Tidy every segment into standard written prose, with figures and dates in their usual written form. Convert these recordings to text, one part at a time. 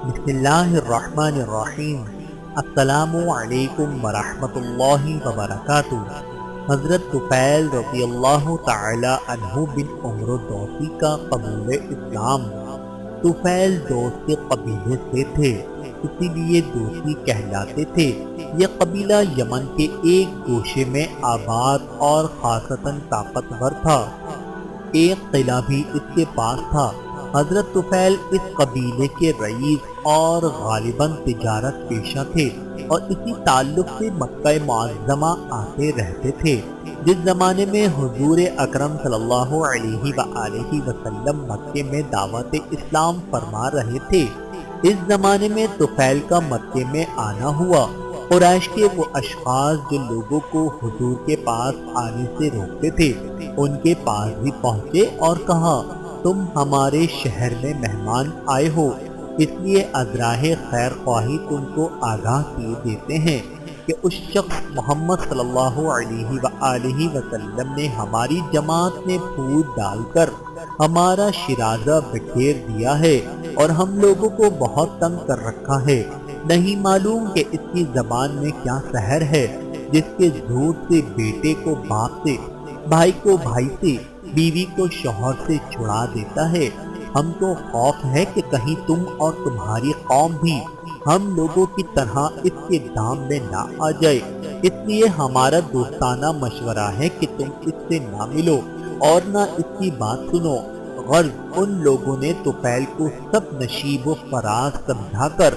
بسم اللہ الرحمن الرحیم۔ السلام علیکم ورحمۃ اللہ وبرکاتہ۔ حضرت طفیل رضی اللہ تعالی عنہ بن عمر دوسی کا قبول اسلام۔ طفیل دوس کے قبیلے سے تھے، اسی لیے دوسی کہلاتے تھے۔ یہ قبیلہ یمن کے ایک گوشے میں آباد اور خاصتاً طاقتور تھا۔ ایک قلعہ بھی اس کے پاس تھا۔ حضرت طفیل اس قبیلے کے رئیس اور غالباً تجارت پیشہ تھے اور اسی تعلق سے مکہ معظمہ آتے رہتے تھے۔ جس زمانے میں حضور اکرم صلی اللہ علیہ وآلہ وسلم مکے میں دعوت اسلام فرما رہے تھے، اس زمانے میں طفیل کا مکے میں آنا ہوا۔ قریش کے وہ اشخاص جو لوگوں کو حضور کے پاس آنے سے روکتے تھے، ان کے پاس بھی پہنچے اور کہا، تم ہمارے شہر میں مہمان آئے ہو، اس لیے ازراہ خیر خواہی تم کو آگاہ کیے دیتے ہیں کہ اس شخص محمد صلی اللہ علیہ وآلہ وسلم نے ہماری جماعت میں پھوٹ ڈال کر ہمارا شرازہ بکھیر دیا ہے اور ہم لوگوں کو بہت تنگ کر رکھا ہے۔ نہیں معلوم کہ اس کی زبان میں کیا سحر ہے، جس کے جھوٹ سے بیٹے کو باپ سے، بھائی کو بھائی سے، بیوی کو شوہر سے چھڑا دیتا ہے۔ ہم کو خوف ہے کہ کہیں تم اور تمہاری قوم بھی ہم لوگوں کی طرح اس کے دام میں نہ آ جائے، اس لیے ہمارا دوستانہ مشورہ ہے کہ تم اس سے نہ ملو اور نہ اس کی بات سنو۔ غرض ان لوگوں نے طفیل کو سب نشیب و فراز سمجھا کر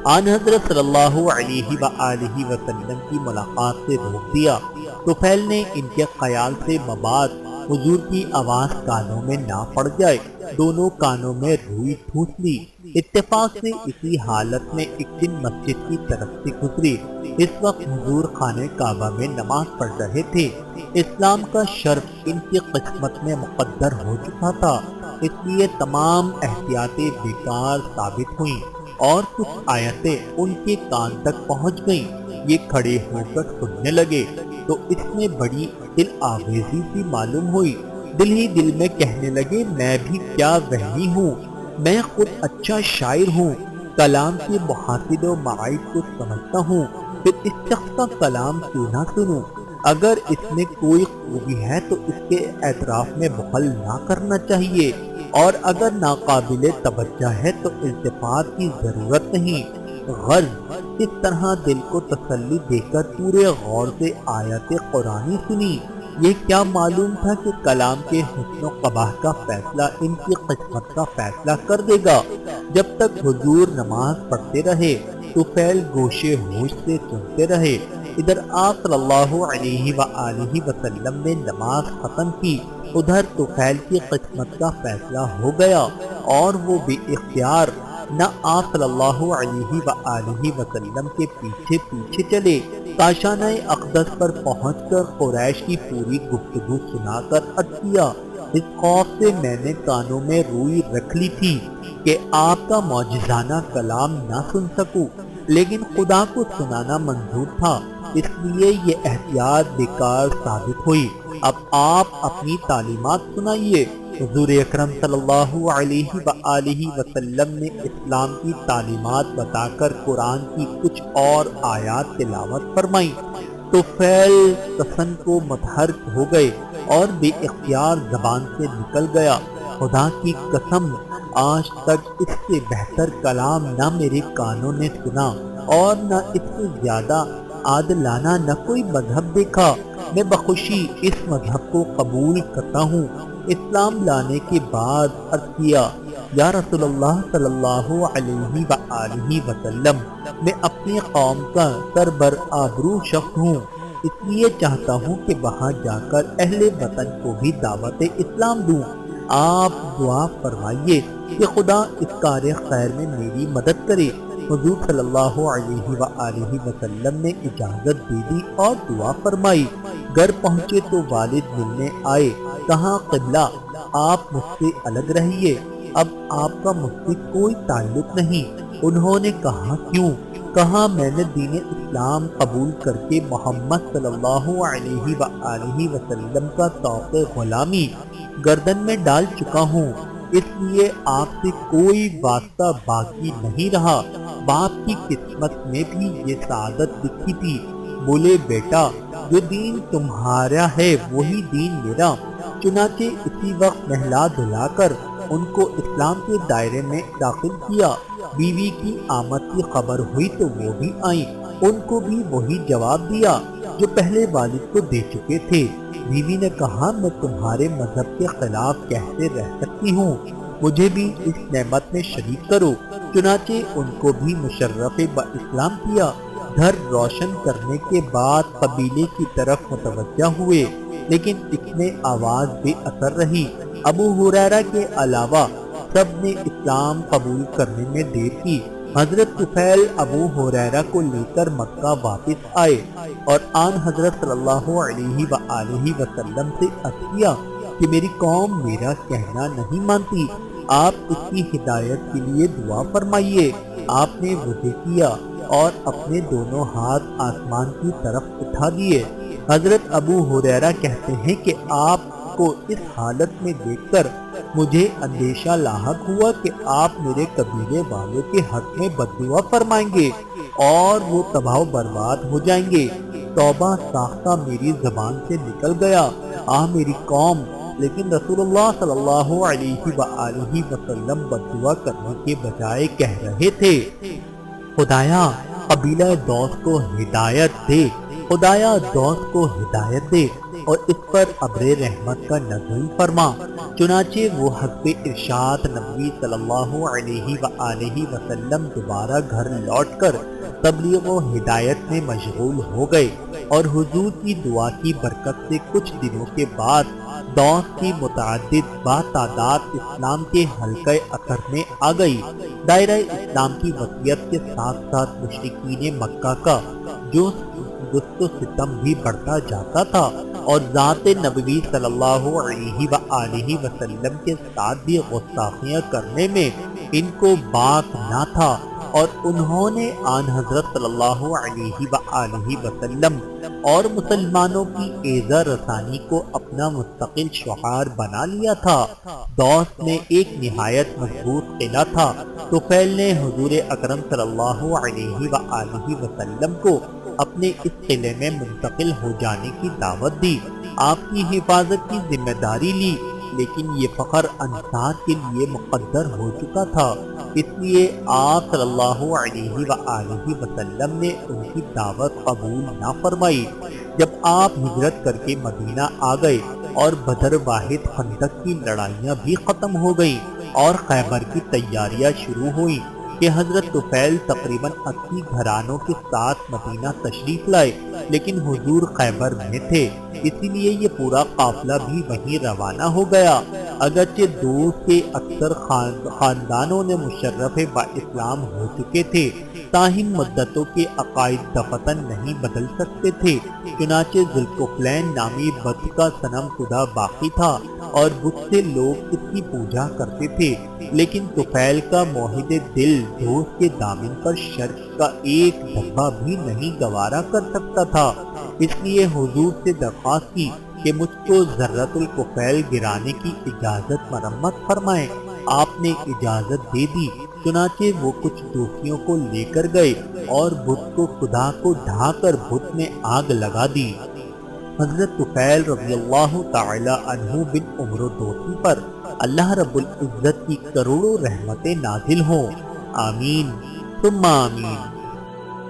آن حضرت صلی اللہ علیہ وآلہ وسلم کی ملاقات سے روک دیا۔ طفیل نے ان کے خیال سے مباد حضور کی آواز کانوں میں نہ پڑ جائے، دونوں کانوں میں روئی ٹھوس لی۔ اتفاق سے اسی حالت میں ایک دن مسجد کی طرف سے گزری۔ اس وقت حضور خانہ کعبہ میں نماز پڑھ رہے تھے۔ اسلام کا شرف ان کی قسمت میں مقدر ہو چکا تھا، اس لیے تمام احتیاطیں بیکار ثابت ہوئیں اور کچھ آیتیں ان کے کان تک پہنچ گئیں۔ یہ کھڑے ہو کر سننے لگے تو اس میں بڑی دل آویزی سی معلوم ہوئی۔ دل ہی دل میں کہنے لگے، میں بھی کیا وہمی ہوں، میں خود اچھا شاعر ہوں، کلام کے محاسن و معائب کو سمجھتا ہوں، پھر اس شخص کا کلام کیوں نہ سنوں؟ اگر اس میں کوئی خوبی ہے تو اس کے اعتراف میں بخل نہ کرنا چاہیے، اور اگر ناقابل توجہ ہے تو التفات کی ضرورت نہیں۔ غرض اس طرح دل کو تسلی دے کر پورے غور سے آیات قرآنی سنی۔ یہ کیا معلوم تھا کہ کلام کے حسن و قباح کا فیصلہ ان کی قسمت کا فیصلہ کر دے گا۔ جب تک حضور نماز پڑھتے رہے، طفیل گوشے ہوش سے سنتے رہے۔ ادھر آپ صلی اللہ علیہ وآلہ وسلم نے نماز ختم کی، ادھر طفیل کی قسمت کا فیصلہ ہو گیا اور وہ بے اختیار نہ آپ صلی اللہ علیہ وآلہ وسلم کے پیچھے پیچھے چلے، کاشانہ اقدس پر پہنچ کر قریش کی پوری گفتگو سنا کر عرض کیا، اس خوف سے میں نے کانوں میں روئی رکھ لی تھی کہ آپ کا معجزانہ کلام نہ سن سکوں، لیکن خدا کو سنانا منظور تھا، اس لیے یہ احتیاط بیکار ثابت ہوئی۔ اب آپ اپنی تعلیمات سنائیے۔ حضور اکرم صلی اللہ علیہ وآلہ وسلم نے اسلام کی تعلیمات بتا کر قرآن کی کچھ اور آیات تلاوت فرمائی۔ طفیل حسن کو متحرک ہو گئے اور بے اختیار زبان سے نکل گیا، خدا کی قسم آج تک اس سے بہتر کلام نہ میرے کانوں نے سنا اور نہ اس سے زیادہ عادلانہ نہ کوئی مذہب دیکھا۔ میں بخوشی اس مذہب کو قبول کرتا ہوں۔ اسلام لانے کے بعد عرض کیا، یا رسول اللہ صلی اللہ علیہ وآلہ وسلم، میں اپنی قوم کا سربر آبرو شخص ہوں، اس لیے چاہتا ہوں کہ وہاں جا کر اہل وطن کو بھی دعوت اسلام دوں۔ آپ دعا فرمائیے کہ خدا اس کار خیر میں میری مدد کرے۔ حضور صلی اللہ علیہ وآلہ وسلم نے اجازت دے دی اور دعا فرمائی۔ گھر پہنچے تو والد ملنے آئے، کہاں قبلہ آپ مجھ سے الگ رہیے، اب آپ کا مجھ سے کوئی تعلق نہیں۔ انہوں نے کہا کیوں؟ کہا میں نے دین اسلام قبول کر کے محمد صلی اللہ علیہ وآلہ وسلم کا طوق غلامی گردن میں ڈال چکا ہوں، اس لیے آپ سے کوئی واسطہ باقی نہیں رہا۔ باپ کی قسمت میں بھی یہ سعادت لکھی تھی۔ بولے بیٹا جو دین تمہارا ہے وہی دین میرا۔ چنانچہ اسی وقت نہلا دھلا کر ان کو اسلام کے دائرے میں داخل کیا۔ بیوی کی آمد کی خبر ہوئی تو وہ بھی آئیں، ان کو بھی وہی جواب دیا جو پہلے والد کو دے چکے تھے۔ بیوی نے کہا میں تمہارے مذہب کے خلاف کیسے رہ سکتی ہوں، مجھے بھی اس نعمت میں شریک کرو۔ چنانچہ ان کو بھی مشرف با اسلام کیا۔ گھر روشن کرنے کے بعد قبیلے کی طرف متوجہ ہوئے، لیکن اس میں آواز بے اثر رہی۔ ابو ہریرہ کے علاوہ سب نے اسلام قبول کرنے میں دیر کی۔ حضرت طفیل ابو ہریرہ کو لے کر مکہ واپس آئے اور آن حضرت صلی اللہ علیہ وآلہ وسلم سے عرض کیا کہ میری قوم میرا کہنا نہیں مانتی، آپ اس کی ہدایت کے لیے دعا فرمائیے۔ آپ نے وضو کیا اور اپنے دونوں ہاتھ آسمان کی طرف اٹھا دیے۔ حضرت ابو ہریرہ کہتے ہیں کہ آپ کو اس حالت میں دیکھ کر مجھے اندیشہ لاحق ہوا کہ آپ میرے قبیلے والوں کے حق میں بددعا فرمائیں گے اور وہ تباہ و برباد ہو جائیں گے۔ توبہ ساختہ میری زبان سے نکل گیا، میری قوم، لیکن رسول اللہ صلی اللہ علیہ وآلہ وسلم بددعا کرنے کے بجائے کہہ رہے تھے خدایا قبیلہ دوس کو ہدایت دے، خدایا دوس کو ہدایت دے اور اس پر ابر رحمت کا نزول فرما۔ چنانچہ وہ حسب ارشاد نبی صلی اللہ علیہ وآلہ وسلم دوبارہ گھر لوٹ کر تبلیغ و ہدایت میں مشغول ہو گئے، اور حضور کی دعا کی برکت سے کچھ دنوں کے بعد دوس کی متعدد تعداد اسلام کے حلقہ اثر میں آ گئی۔ دائرہ اسلام کی وسعت کے ساتھ ساتھ مشرکین مکہ کا جو گست و ستم بھی بڑھتا جاتا تھا، اور ذات نبوی صلی اللہ علیہ وآلہ وسلم کے ساتھ بھی گستاخیاں کرنے میں ان کو باک نہ تھا، اور انہوں نے آن حضرت صلی اللہ علیہ وآلہ وسلم اور مسلمانوں کی ایذا رسانی کو اپنا مستقل شعار بنا لیا تھا۔ دوس میں ایک نہایت مضبوط قلعہ تھا۔ طفیل نے حضور اکرم صلی اللہ علیہ وآلہ وسلم کو اپنے اس قلعے میں منتقل ہو جانے کی دعوت دی، آپ کی حفاظت کی ذمہ داری لی، لیکن یہ فخر انصار کے لیے مقدر ہو چکا تھا، اس لیے آپ صلی اللہ علیہ وآلہ وسلم نے ان کی دعوت قبول نہ فرمائی۔ جب آپ ہجرت کر کے مدینہ آ گئے اور بدر واحد خندق کی لڑائیاں بھی ختم ہو گئیں اور خیبر کی تیاریاں شروع ہوئیں کہ حضرت طفیل تقریباً 80 گھرانوں کے ساتھ مدینہ تشریف لائے، لیکن حضور خیبر میں تھے، اسی لیے یہ پورا قافلہ بھی وہیں روانہ ہو گیا۔ اگرچہ دور کے اکثر خاندانوں نے مشرف با اسلام ہو چکے تھے، تاہم مدتوں کے عقائد دفتن نہیں بدل سکتے تھے۔ چنانچہ ذوالکفلین نامی بت کا صنم خدا باقی تھا اور بت سے لوگ اس کی پوجا کرتے تھے، لیکن طفیل کا موحد دل دوست کے دامن پر شرک کا ایک دھبا بھی نہیں گوارا کر سکتا تھا، اس لیے حضور سے درخواست کی کہ مجھ کو ذرۃ الکفیل گرانے کی اجازت مرمت فرمائیں۔ آپ نے اجازت دے دی، چنانچہ وہ کچھ دوستیوں کو لے کر گئے اور بت کو خدا کو ڈھا کر بت میں آگ لگا دی۔ حضرت طفیل رضی اللہ تعالی عنہ بن عمرو دوسی پر اللہ رب العزت کی کروڑوں رحمتیں نازل ہوں، آمین ثم آمین۔